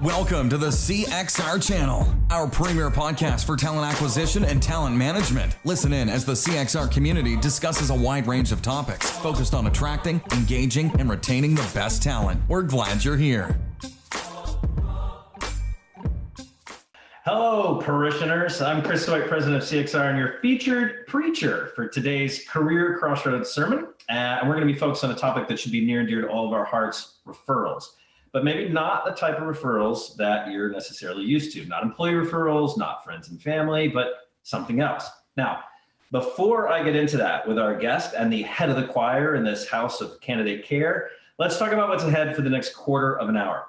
Welcome to the CXR channel, our premier podcast for talent acquisition and talent management. Listen in as the CXR community discusses a wide range of topics focused on attracting, engaging, and retaining the best talent. We're glad you're here. Hello, parishioners. I'm Chris White, president of CXR, and your featured preacher for today's Career Crossroads sermon. And we're going to be focused on a topic that should be near and dear to all of our hearts, referrals. But maybe not the type of referrals that you're necessarily used to. Not employee referrals, not friends and family, but something else. Now, before I get into that with our guest and the head of the choir in this house of candidate care, let's talk about what's ahead for the next quarter of an hour.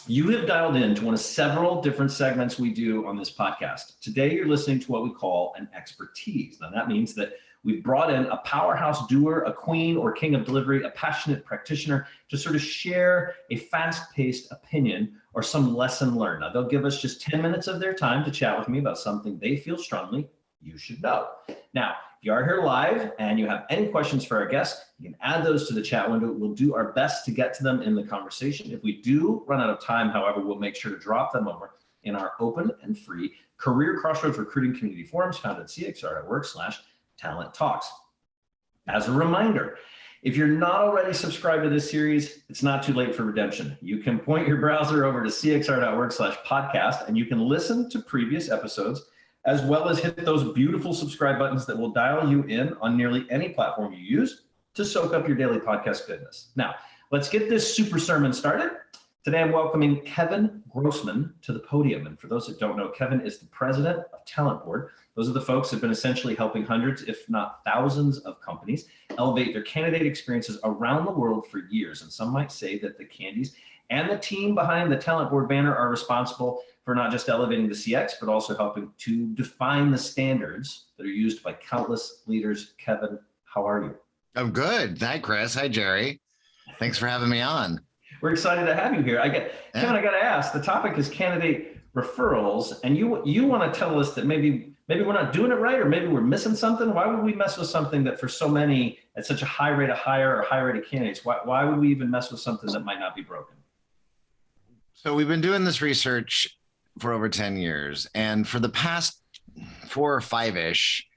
You have dialed into one of several different segments we do on this podcast. Today, you're listening to what we call an expertise. Now, that means that we've brought in a powerhouse doer, a queen or king of delivery, a passionate practitioner to sort of share a fast-paced opinion or some lesson learned. Now, they'll give us just 10 minutes of their time to chat with me about something they feel strongly you should know. Now, if you are here live and you have any questions for our guests, you can add those to the chat window. We'll do our best to get to them in the conversation. If we do run out of time, however, we'll make sure to drop them over in our open and free Career Crossroads recruiting community forums found at cxr.org/talent talks. As a reminder, if you're not already subscribed to this series, it's not too late for redemption. You can point your browser over to cxr.org/podcast and you can listen to previous episodes, as well as hit those beautiful subscribe buttons that will dial you in on nearly any platform you use to soak up your daily podcast goodness. Now, let's get this super sermon started. Today, I'm welcoming Kevin Grossman to the podium. And for those that don't know, Kevin is the president of Talent Board. Those are the folks that have been essentially helping hundreds, if not thousands of companies elevate their candidate experiences around the world for years. And some might say that the Candies and the team behind the Talent Board banner are responsible for not just elevating the CX, but also helping to define the standards that are used by countless leaders. Kevin, how are you? I'm good. Hi, Chris. Hi, Jerry. Thanks for having me on. We're excited to have you here. Kevin, I got to ask, the topic is candidate referrals, and you want to tell us that maybe we're not doing it right, or maybe we're missing something. Why would we mess with something that for so many at such a high rate of hire or high rate of candidates? Why would we even mess with something that might not be broken? So we've been doing this research for over 10 years. And for the past 4 or 5-ish,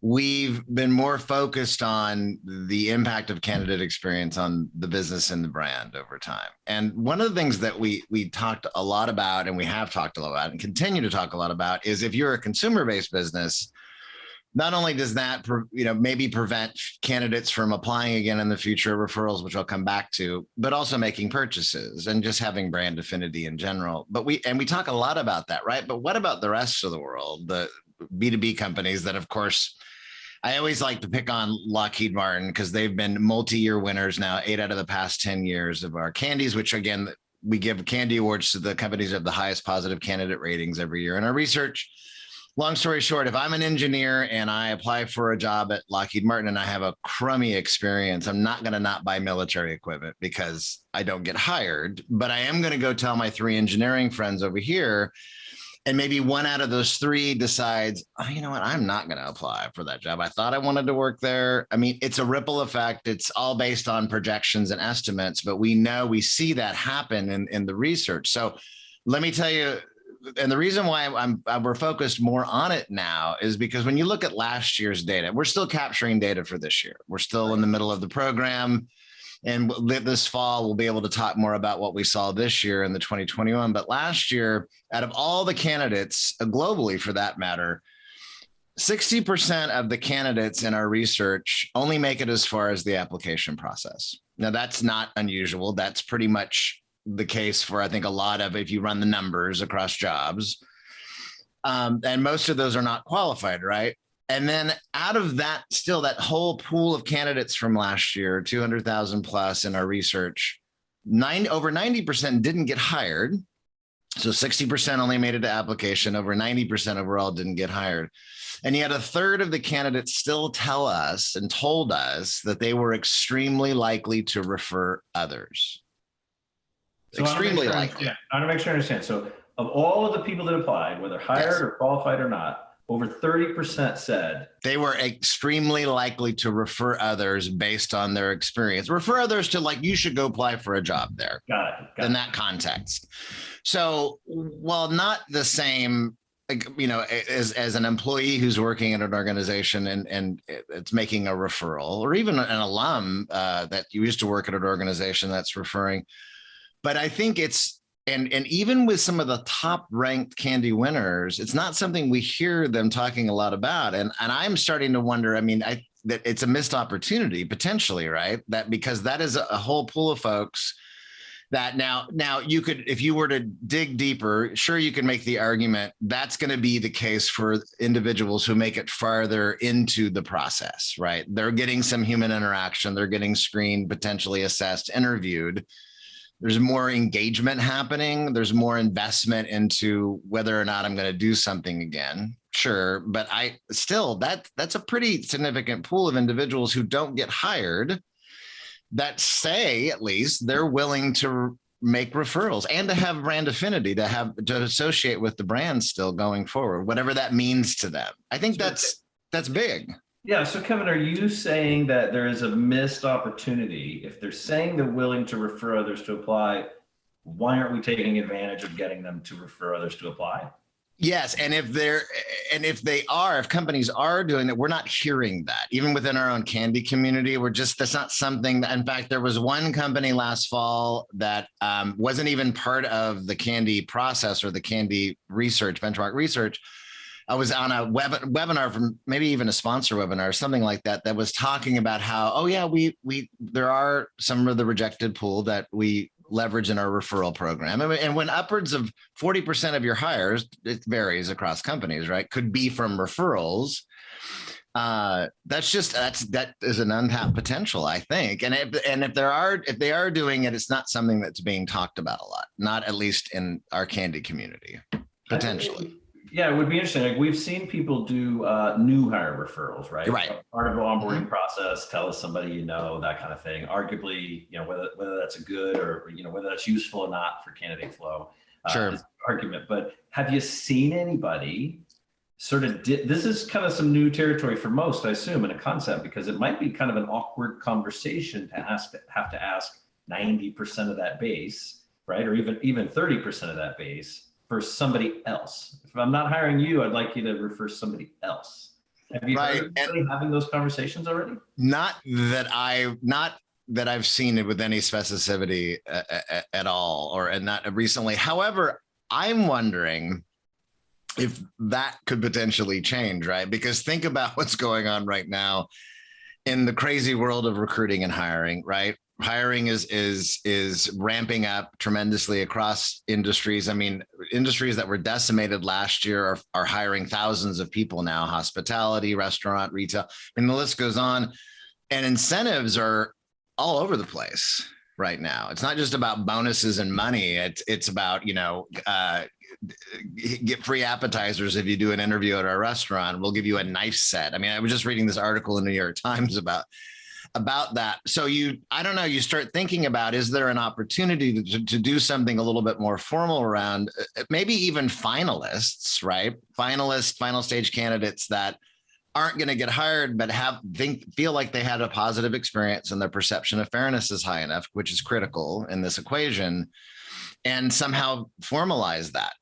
we've been more focused on the impact of candidate experience on the business and the brand over time. And one of the things that we talked a lot about, and we have talked a lot about and continue to talk a lot about, is if you're a consumer-based business, not only does that maybe prevent candidates from applying again in the future, referrals, which I'll come back to, but also making purchases and just having brand affinity in general. But we talk a lot about that, right? But what about the rest of the world, the B2B companies that, of course, I always like to pick on Lockheed Martin because they've been multi-year winners now, 8 out of the past 10 years of our candies, which again, we give candy awards to the companies that have the highest positive candidate ratings every year in our research. Long story short, if I'm an engineer and I apply for a job at Lockheed Martin and I have a crummy experience, I'm not going to not buy military equipment because I don't get hired, but I am going to go tell my 3 engineering friends over here, and maybe 1 out of those 3 decides, oh, you know what, I'm not going to apply for that job. I thought I wanted to work there. I mean, it's a ripple effect. It's all based on projections and estimates, but we see that happen in the research. So let me tell you, and the reason why we're focused more on it now is because when you look at last year's data, we're still capturing data for this year. We're still in the middle of the program. And this fall, we'll be able to talk more about what we saw this year in the 2021. But last year, out of all the candidates globally, for that matter, 60% of the candidates in our research only make it as far as the application process. Now, that's not unusual. That's pretty much the case for, I think, a lot of, if you run the numbers across jobs, and most of those are not qualified, right? And then out of that, still that whole pool of candidates from last year, 200,000 plus in our research, over 90% didn't get hired. So 60% only made it to application, over 90% overall didn't get hired. And yet 1/3 of the candidates still tell us and told us that they were extremely likely to refer others. So Extremely likely. I want to make sure I understand. So of all of the people that applied, whether hired or qualified or not, over 30% said they were extremely likely to refer others based on their experience. Refer others to, like, you should go apply for a job there. Got it. In that context. So, well, not the same, as an employee who's working at an organization and it's making a referral, or even an alum that you used to work at an organization that's referring. But I think and even with some of the top ranked candy winners, it's not something we hear them talking a lot about. And I'm starting to wonder, that it's a missed opportunity potentially, right? That because that is a whole pool of folks that now you could, if you were to dig deeper, sure, you can make the argument that's going to be the case for individuals who make it farther into the process, right? They're getting some human interaction, they're getting screened, potentially assessed, interviewed. There's more engagement happening. There's more investment into whether or not I'm going to do something again. Sure, but that's a pretty significant pool of individuals who don't get hired that say at least they're willing to make referrals and to have brand affinity, to associate with the brand still going forward, whatever that means to them. I think that's big. Yeah. So Kevin, are you saying that there is a missed opportunity? If they're saying they're willing to refer others to apply, why aren't we taking advantage of getting them to refer others to apply? Yes, and if companies are doing that, we're not hearing that. Even within our own candy community, that's not something that, in fact, there was one company last fall that wasn't even part of the candy process or the candy research, benchmark research. I was on a webinar from maybe even a sponsor webinar, something like that, that was talking about how, there are some of the rejected pool that we leverage in our referral program. And when upwards of 40% of your hires, it varies across companies, right, could be from referrals. That is an untapped potential, I think. And if they are doing it, it's not something that's being talked about a lot, not at least in our candy community, potentially. Yeah, it would be interesting. Like we've seen people do new hire referrals, right? Right. Part of the onboarding process, tell us somebody that kind of thing. Arguably, whether that's a good or whether that's useful or not for candidate flow. Sure. Is the argument. But have you seen anybody sort of this is kind of some new territory for most, I assume, in a concept, because it might be kind of an awkward conversation to have to ask 90% of that base, right? Or even 30% of that base for somebody else. If I'm not hiring you, I'd like you to refer somebody else. Have you heard anybody having those conversations already? Not that I've seen it with any specificity at all, and not recently. However, I'm wondering if that could potentially change, right? Because think about what's going on right now in the crazy world of recruiting and hiring, right? Hiring is ramping up tremendously across industries. I mean, industries that were decimated last year are hiring thousands of people now: hospitality, restaurant, retail. I mean, the list goes on. And incentives are all over the place right now. It's not just about bonuses and money. It's about, get free appetizers if you do an interview at our restaurant. We'll give you a knife set. I mean, I was just reading this article in the New York Times about that. So you start thinking about, is there an opportunity to do something a little bit more formal around maybe even finalists, right? Final stage candidates that aren't going to get hired, but feel like they had a positive experience and their perception of fairness is high enough, which is critical in this equation, and somehow formalize that.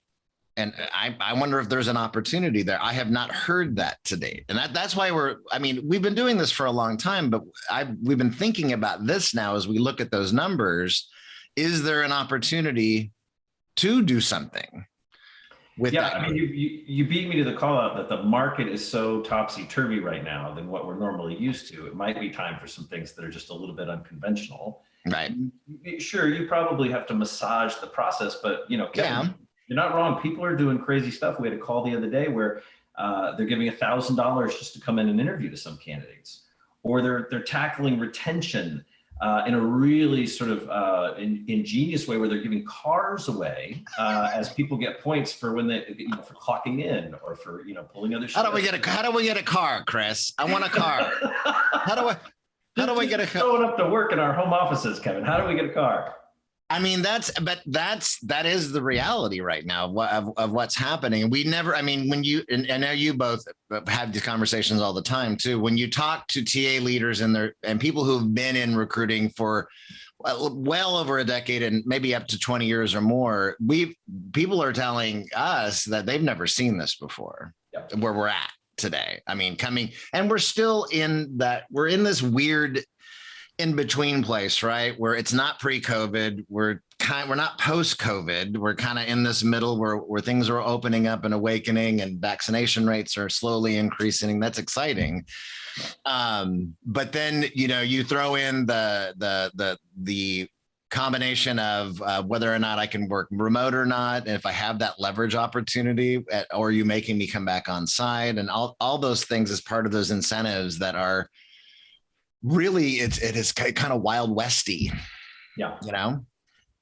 And I wonder if there's an opportunity there. I have not heard that to date. And that's why we've been doing this for a long time, but we've been thinking about this now as we look at those numbers. Is there an opportunity to do something with that? I mean, you beat me to the call out that the market is so topsy-turvy right now than what we're normally used to. It might be time for some things that are just a little bit unconventional. Right. Sure, you probably have to massage the process, but Kevin, you're not wrong. People are doing crazy stuff. We had a call the other day where they're giving $1,000 just to come in and interview to some candidates, or they're tackling retention in a really sort of ingenious way where they're giving cars away as people get points for when they for clocking in or for pulling other shit. How do we get a car, Chris? I want a car. How do I get a car? Showing up to work in our home offices, Kevin. How do we get a car? I mean, that is the reality right now of what's happening. We never, I mean, when you, and I know you both have these conversations all the time too. When you talk to TA leaders and people who've been in recruiting for well over a decade and maybe up to 20 years or more, people are telling us that they've never seen this before. Yep. Where we're at today. I mean, and we're in this weird in between place, right? Where it's not pre-COVID, we're not post-COVID. We're kind of in this middle where things are opening up and awakening, and vaccination rates are slowly increasing. That's exciting. But then, you throw in the combination of whether or not I can work remote or not, and if I have that leverage opportunity, or you making me come back on site, and all those things as part of those incentives that are really, it is kind of Wild Westy. Yeah.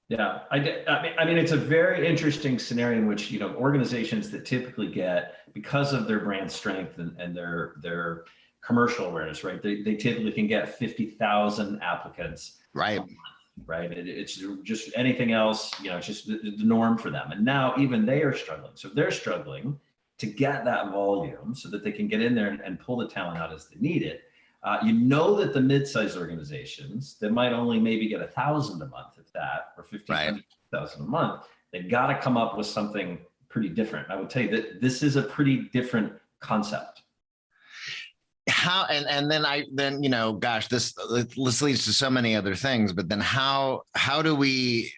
Yeah. I mean, it's a very interesting scenario in which, organizations that typically get, because of their brand strength and their commercial awareness, right? They typically can get 50,000 applicants. Right. Right. It's just anything else, it's just the norm for them. And now even they are struggling. So they're struggling to get that volume so that they can get in there and pull the talent out as they need it. That the mid-sized organizations that might only maybe get 1,000 a month, if that, or 15,000 a month, they've got to come up with something pretty different. I would tell you that this is a pretty different concept. How gosh, this leads to so many other things, but then how do we,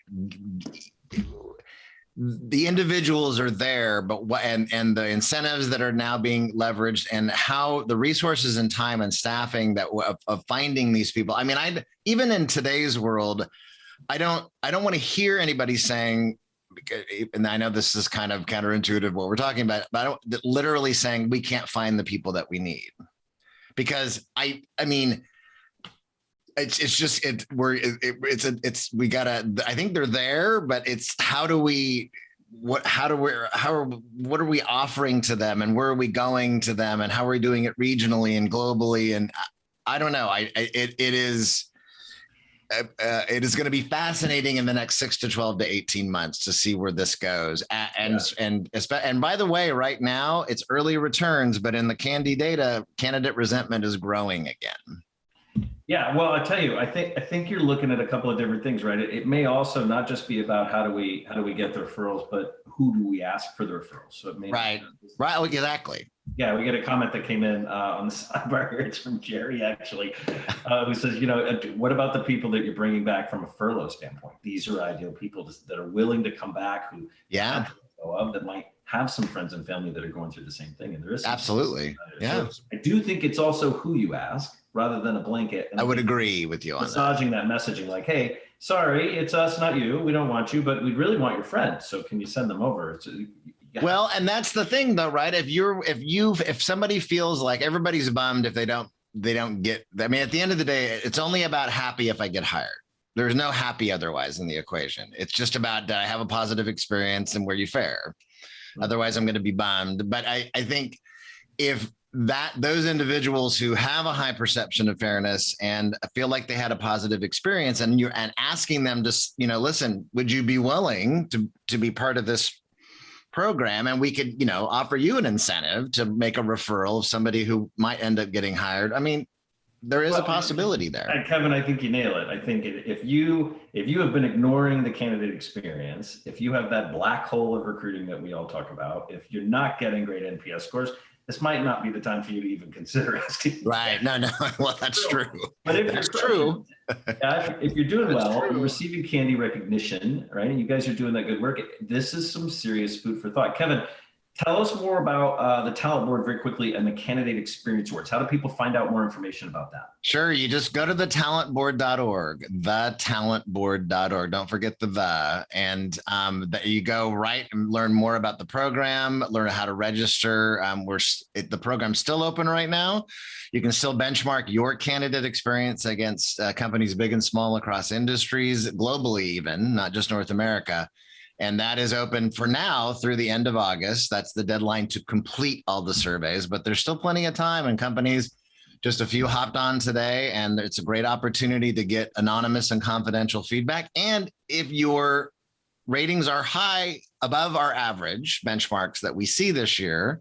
the individuals are there, but and the incentives that are now being leveraged, and how the resources and time and staffing of finding these people. I mean, even in today's world, I don't want to hear anybody saying, and I know this is kind of counterintuitive what we're talking about, but literally saying we can't find the people that we need, because I mean, we gotta, I think they're there, but it's what are we offering to them, and where are we going to them, and how are we doing it regionally and globally? And I don't know. It is going to be fascinating in the next 6 to 12 to 18 months to see where this goes. And by the way, right now it's early returns, but in the Candy data, candidate resentment is growing again. Yeah, well, I tell you, I think you're looking at a couple of different things, right? It may also not just be about how do we get the referrals, but who do we ask for the referrals? So it may right, exactly. Yeah, we get a comment that came in on the sidebar here. It's from Jerry, actually, who says, what about the people that you're bringing back from a furlough standpoint? These are ideal people that are willing to come back, who that might have some friends and family that are going through the same thing. And there is absolutely, So I do think it's also who you ask rather than a blanket. And I would agree with you on massaging that messaging, like, hey, sorry, it's us, not you. We don't want you, but we really want your friend. So can you send them over? Well, and that's the thing, though, right? If somebody feels like everybody's bummed if they don't get, I mean, at the end of the day, it's only about happy if I get hired. There's no happy otherwise in the equation. It's just about, did I have a positive experience and were you fair? Otherwise, I'm going to be bummed. But I think if those individuals who have a high perception of fairness and feel like they had a positive experience, and asking them to, listen, would you be willing to be part of this program? And we could, offer you an incentive to make a referral of somebody who might end up getting hired. I mean, there is a possibility there. And Kevin, I think you nail it. I think if you have been ignoring the candidate experience, if you have that black hole of recruiting that we all talk about, if you're not getting great NPS scores, this might not be the time for you to even consider asking. Right. No. Well, that's true. But if that's true. If you're doing well, you're receiving Candy recognition, right? And you guys are doing that good work. This is some serious food for thought. Kevin, tell us more about the talent board very quickly and the candidate experience awards. How do people find out more information about that? Sure. You just go to thetalentboard.org, thetalentboard.org. Don't forget the. And you go right and learn more about the program, learn how to register. The program's still open right now. You can still benchmark your candidate experience against companies big and small across industries, globally even, not just North America. And that is open for now through the end of August. That's the deadline to complete all the surveys, but there's still plenty of time, and companies just a few hopped on today, and it's a great opportunity to get anonymous and confidential feedback. And if your ratings are high, above our average benchmarks that we see this year,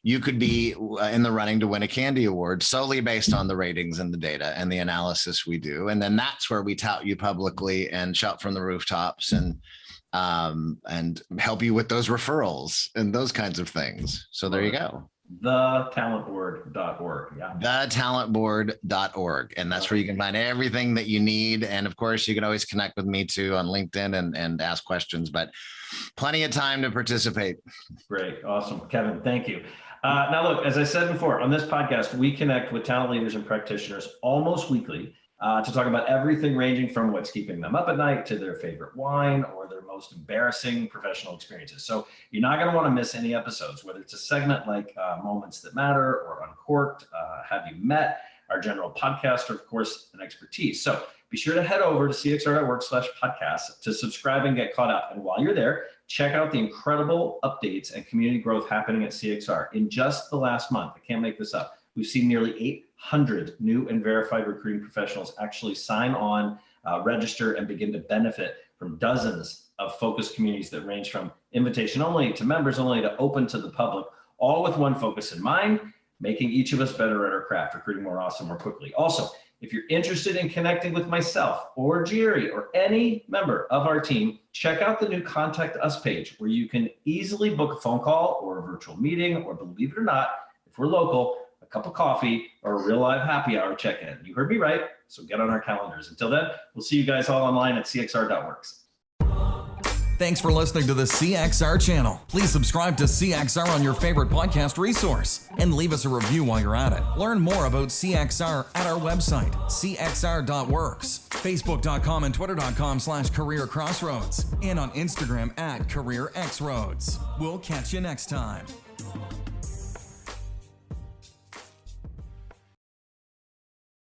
you could be in the running to win a candy award solely based on the ratings and the data and the analysis we do. And then that's where we tout you publicly and shout from the rooftops and help you with those referrals and those kinds of things. So there you go. Thetalentboard.org. Yeah. Thetalentboard.org. And that's where you can find everything that you need. And of course, you can always connect with me too on LinkedIn and ask questions, but plenty of time to participate. Great. Awesome. Kevin, thank you. Now, look, as I said before, on this podcast, we connect with talent leaders and practitioners almost weekly to talk about everything ranging from what's keeping them up at night to their favorite wine or their most embarrassing professional experiences. So you're not going to want to miss any episodes, whether it's a segment like Moments That Matter or Uncorked, Have You Met, our general podcast, or of course, an expertise. So be sure to head over to cxr.org/podcast to subscribe and get caught up. And while you're there, check out the incredible updates and community growth happening at CXR. In just the last month, I can't make this up, we've seen nearly 800 new and verified recruiting professionals actually sign on, register, and begin to benefit from dozens of focus communities that range from invitation only to members only to open to the public, all with one focus in mind, making each of us better at our craft, recruiting more awesome more quickly. Also, if you're interested in connecting with myself or Jerry or any member of our team, check out the new Contact Us page where you can easily book a phone call or a virtual meeting, or believe it or not, if we're local, a cup of coffee or a real live happy hour check-in. You heard me right, so get on our calendars. Until then, we'll see you guys all online at cxr.works. Thanks for listening to the CXR channel. Please subscribe to CXR on your favorite podcast resource and leave us a review while you're at it. Learn more about CXR at our website, cxr.works, facebook.com and twitter.com/careercrossroads, and on Instagram at careerxroads. We'll catch you next time.